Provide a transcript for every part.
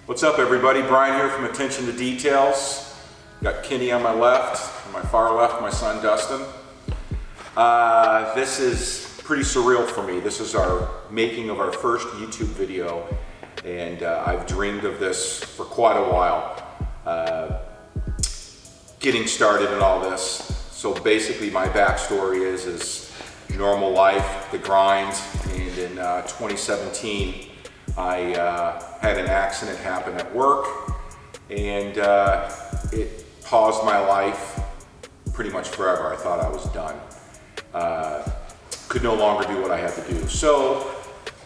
What's up, everybody? Brian here from Attention to Details. Got Kenny on my left, on my far left, my son Dustin. This is pretty surreal for me. This is our making of our first YouTube video, and I've dreamed of this for quite a while. Getting started in all this. So basically my backstory is normal life, the grind, and in 2017 I had an accident happen at work, and it paused my life pretty much forever. I thought I was done. Could no longer do what I had to do. So,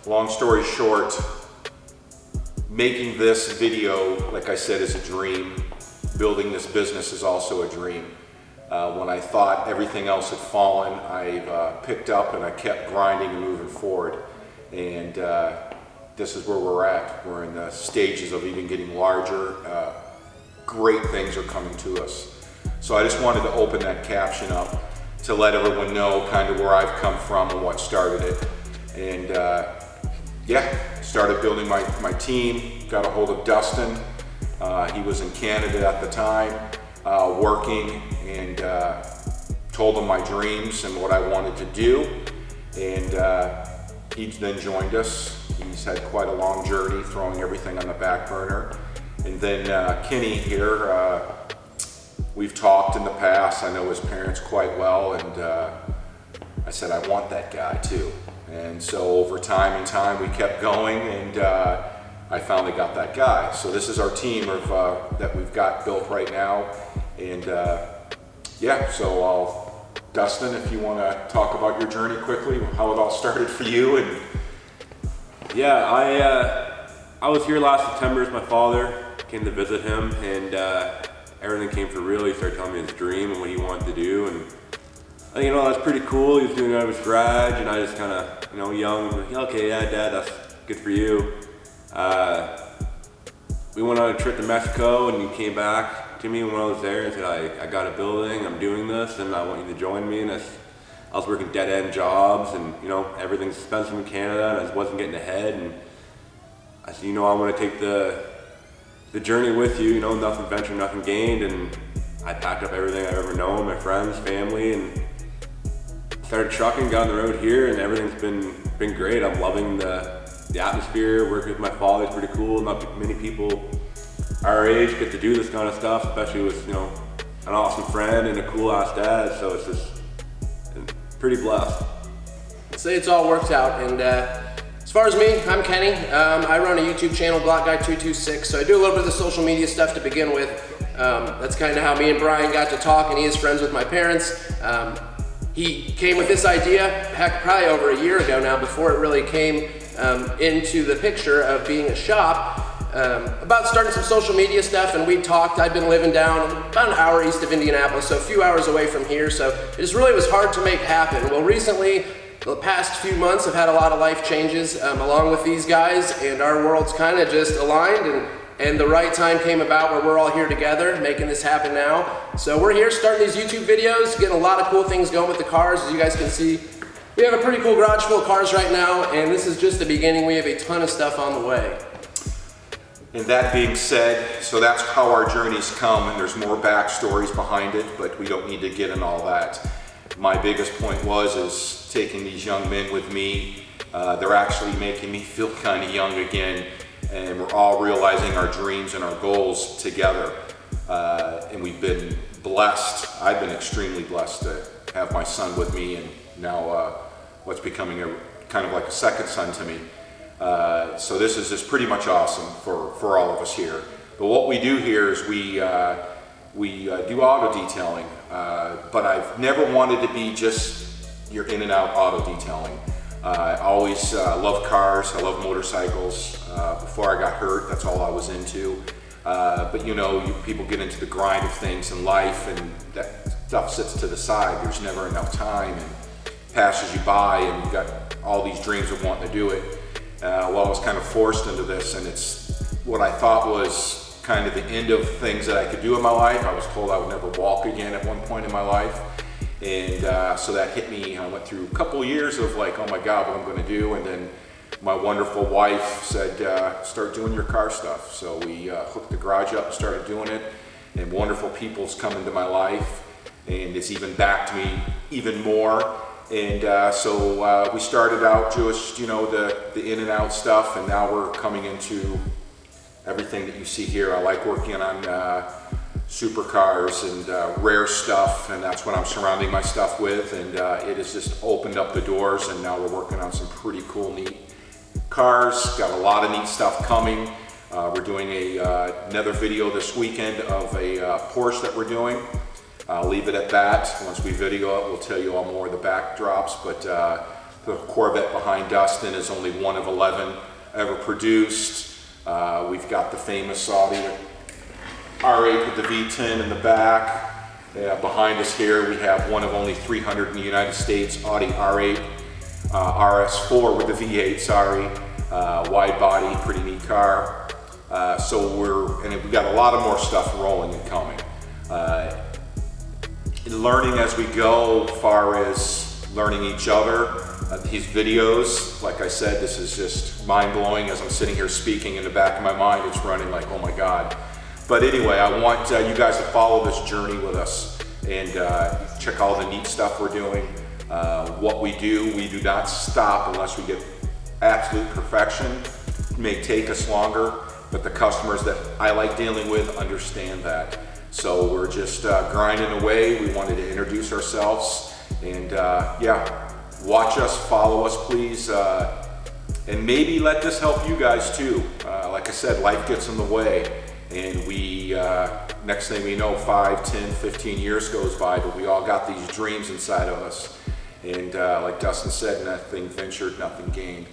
long story short, making this video, like I said, is a dream. Building this business is also a dream. When I thought everything else had fallen, I picked up and I kept grinding and moving forward. And this is where we're at. We're in the stages of even getting larger. Great things are coming to us. So I just wanted to open that caption up to let everyone know kind of where I've come from and what started it. And yeah, started building my team, got a hold of Dustin. He was in Canada at the time, working, and told him my dreams and what I wanted to do. And he then joined us. He's had quite a long journey, throwing everything on the back burner. And then Kenny here, we've talked in the past. I know his parents quite well, and I said I want that guy too. And so over time and time, we kept going, and I finally got that guy. So this is our team of that we've got built right now. And yeah, so Dustin, if you want to talk about your journey quickly, how it all started for you. And yeah, I was here last September as my father came to visit him, and everything came for real. He started telling me his dream and what he wanted to do, and I think, that's pretty cool. He was doing it out of his garage, and I just kind of, young, like, okay, yeah, Dad, that's good for you. We went on a trip to Mexico, and he came back to me when I was there and said, I got a building, I'm doing this, and I want you to join me. And I was working dead-end jobs, and everything's expensive in Canada, and I just wasn't getting ahead. And I said, I want to take the journey with you. Nothing ventured, nothing gained. And I packed up everything I've ever known, my friends, family, and started trucking, got on the road here, and everything's been great. I'm loving the atmosphere. Working with my father is pretty cool. Not many people our age get to do this kind of stuff, especially with an awesome friend and a cool ass dad. So it's just pretty blessed. I'd say it's all worked out. And as far as me, I'm Kenny. I run a YouTube channel, BlockGuy226. So I do a little bit of the social media stuff to begin with. That's kind of how me and Brian got to talk, and he is friends with my parents. He came with this idea, heck, probably over a year ago now, before it really came into the picture of being a shop, about starting some social media stuff. And we talked. I've been living down about an hour east of Indianapolis, so a few hours away from here, so it just really was hard to make happen. Well, recently, the past few months have had a lot of life changes along with these guys, and our worlds kind of just aligned, and the right time came about where we're all here together making this happen now. So we're here starting these YouTube videos, getting a lot of cool things going with the cars. As you guys can see, we have a pretty cool garage full of cars right now, and this is just the beginning. We have a ton of stuff on the way. And that being said, so that's how our journey's come, and there's more backstories behind it, but we don't need to get in all that. My biggest point is taking these young men with me. They're actually making me feel kind of young again, and we're all realizing our dreams and our goals together. And we've been blessed. I've been extremely blessed to have my son with me, and now what's becoming a kind of like a second son to me. So this is just pretty much awesome for all of us here. But what we do here is we do auto detailing, but I've never wanted to be just your in and out auto detailing. I always love cars, I love motorcycles. Before I got hurt, that's all I was into. But people get into the grind of things in life, and that stuff sits to the side. There's never enough time, and passes you by, and you've got all these dreams of wanting to do it. Well, I was kind of forced into this, and it's what I thought was kind of the end of things that I could do in my life. I was told I would never walk again at one point in my life. And so that hit me. I went through a couple of years of like, oh my God, what I'm going to do. And then my wonderful wife said, start doing your car stuff. So we hooked the garage up and started doing it, and wonderful people's come into my life, and it's even backed me even more. And so we started out just, the in and out stuff, and now we're coming into everything that you see here. I like working on supercars and rare stuff, and that's what I'm surrounding my stuff with, and it has just opened up the doors, and now we're working on some pretty cool, neat cars. Got a lot of neat stuff coming. We're doing another video this weekend of a Porsche that we're doing. I'll leave it at that. Once we video it, we'll tell you all more of the backdrops, but the Corvette behind Dustin is only one of 11 ever produced. We've got the famous Audi R8 with the V10 in the back. Behind us here, we have one of only 300 in the United States, Audi R8, RS4 with the V8, wide body, pretty neat car. So we've got a lot of more stuff rolling and coming. Learning as we go, as far as learning each other. These videos, like I said, this is just mind-blowing. As I'm sitting here speaking, in the back of my mind, it's running like, oh my God. But anyway, I want you guys to follow this journey with us and check all the neat stuff we're doing. What we do not stop unless we get absolute perfection. It may take us longer, but the customers that I like dealing with understand that. So we're just grinding away. We wanted to introduce ourselves, and yeah, watch us, follow us, please, and maybe let this help you guys too. Like I said, life gets in the way. And we, next thing we know, 5, 10, 15 years goes by, but we all got these dreams inside of us. And like Dustin said, nothing ventured, nothing gained.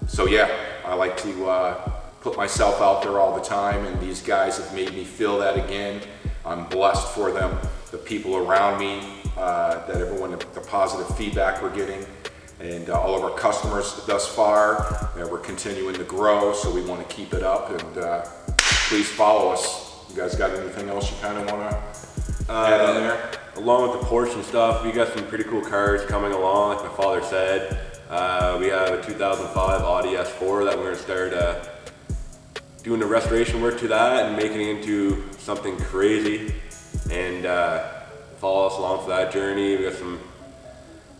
So yeah, I like to put myself out there all the time, and these guys have made me feel that again. I'm blessed for them, the people around me, that everyone, the positive feedback we're getting. And all of our customers thus far, we're continuing to grow, so we want to keep it up, and please follow us. You guys got anything else you kind of want to add on there? Along with the Porsche and stuff, we got some pretty cool cars coming along, like my father said. We have a 2005 Audi S4 that we're going to start doing the restoration work to that and making it into something crazy, and follow us along for that journey. We got some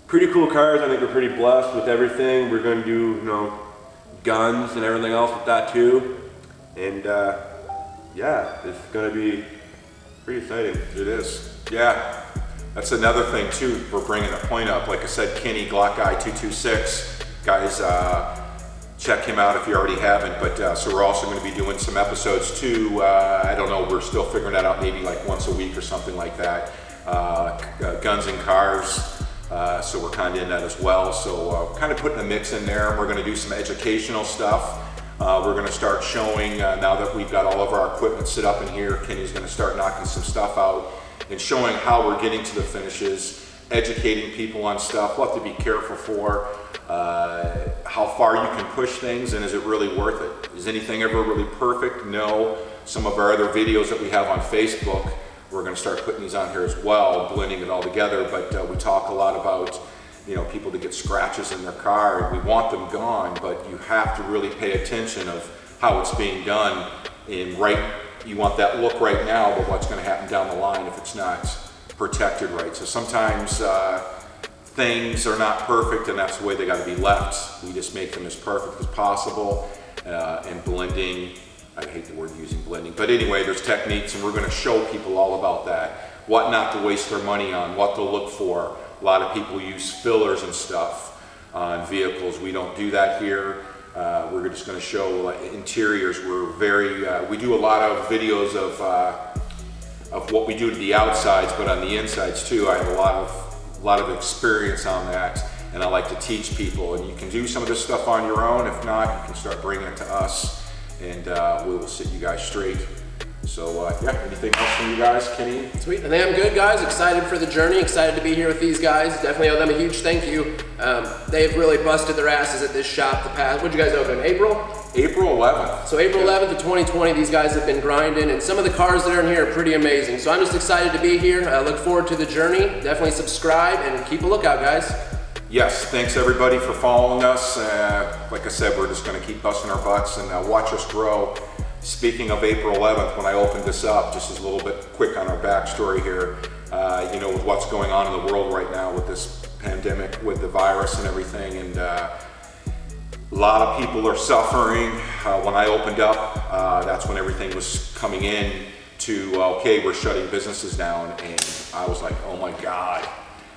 pretty cool cars. I think we're pretty blessed with everything. We're going to do, guns and everything else with that too. And yeah, it's going to be pretty exciting. It is. Yeah. That's another thing too, for bringing a point up. Like I said, Kenny, Glock Guy 226. Guys, check him out if you already haven't. But so we're also going to be doing some episodes too. I don't know, we're still figuring that out, maybe like once a week or something like that. Guns and cars. So we're kind of in that as well. So kind of putting a mix in there. We're going to do some educational stuff. We're going to start showing, now that we've got all of our equipment set up in here, Kenny's going to start knocking some stuff out and showing how we're getting to the finishes, educating people on stuff, what to be careful for, how far you can push things, and is it really worth it? Is anything ever really perfect? No. Some of our other videos that we have on Facebook, we're going to start putting these on here as well, blending it all together, but we talk a lot about people that get scratches in their car, and we want them gone, but you have to really pay attention of how it's being done. And you want that look right now, but what's going to happen down the line if it's not protected right. So sometimes things are not perfect, and that's the way they got to be left. We just make them as perfect as possible, and blending. I hate the word using blending, but anyway, there's techniques, and we're going to show people all about that. What not to waste their money on, what to look for. A lot of people use fillers and stuff on vehicles. We don't do that here. We're just going to show interiors. We do a lot of videos of what we do to the outsides, but on the insides too. I have a lot of experience on that, and I like to teach people. And you can do some of this stuff on your own. If not, you can start bringing it to us, and we will set you guys straight. So yeah, anything else from you guys, Kenny? Sweet. I think I'm good, guys. Excited for the journey. Excited to be here with these guys. Definitely owe them a huge thank you. They've really busted their asses at this shop the past. What'd you guys open in April? April 11th. So April 11th of 2020, these guys have been grinding, and some of the cars that are in here are pretty amazing. So I'm just excited to be here. I look forward to the journey. Definitely subscribe and keep a lookout, guys. yes, thanks everybody for following us. Like I said, we're just going to keep busting our butts and watch us grow. Speaking of April 11th, when I opened this up, just as a little bit quick on our backstory here, you know, with what's going on in the world right now with this pandemic, with the virus and everything, and a lot of people are suffering. When I opened up, that's when everything was coming in to, okay, we're shutting businesses down, and I was like, oh my God.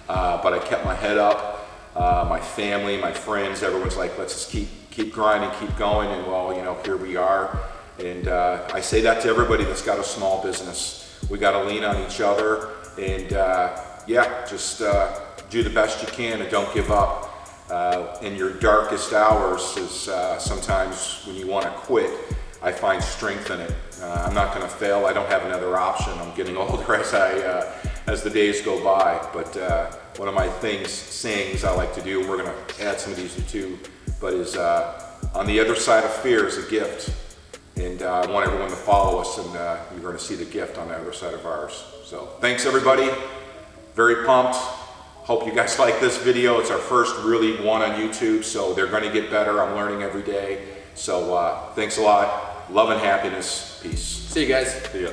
But I kept my head up. My family, my friends, everyone's like, let's just keep grinding, keep going, and well, you know, here we are. And I say that to everybody that's got a small business. We got to lean on each other, and yeah, just do the best you can and don't give up. In your darkest hours is sometimes when you want to quit. I find strength in it. I'm not going to fail. I don't have another option. I'm getting older as the days go by. But one of my sayings I like to do, and we're going to add some of these too, but is on the other side of fear is a gift. And I want everyone to follow us, and you're going to see the gift on the other side of ours. So thanks everybody. Very pumped. Hope you guys like this video. It's our first really one on YouTube, so they're going to get better. I'm learning every day. So thanks a lot. Love and happiness. Peace. See you guys. See ya.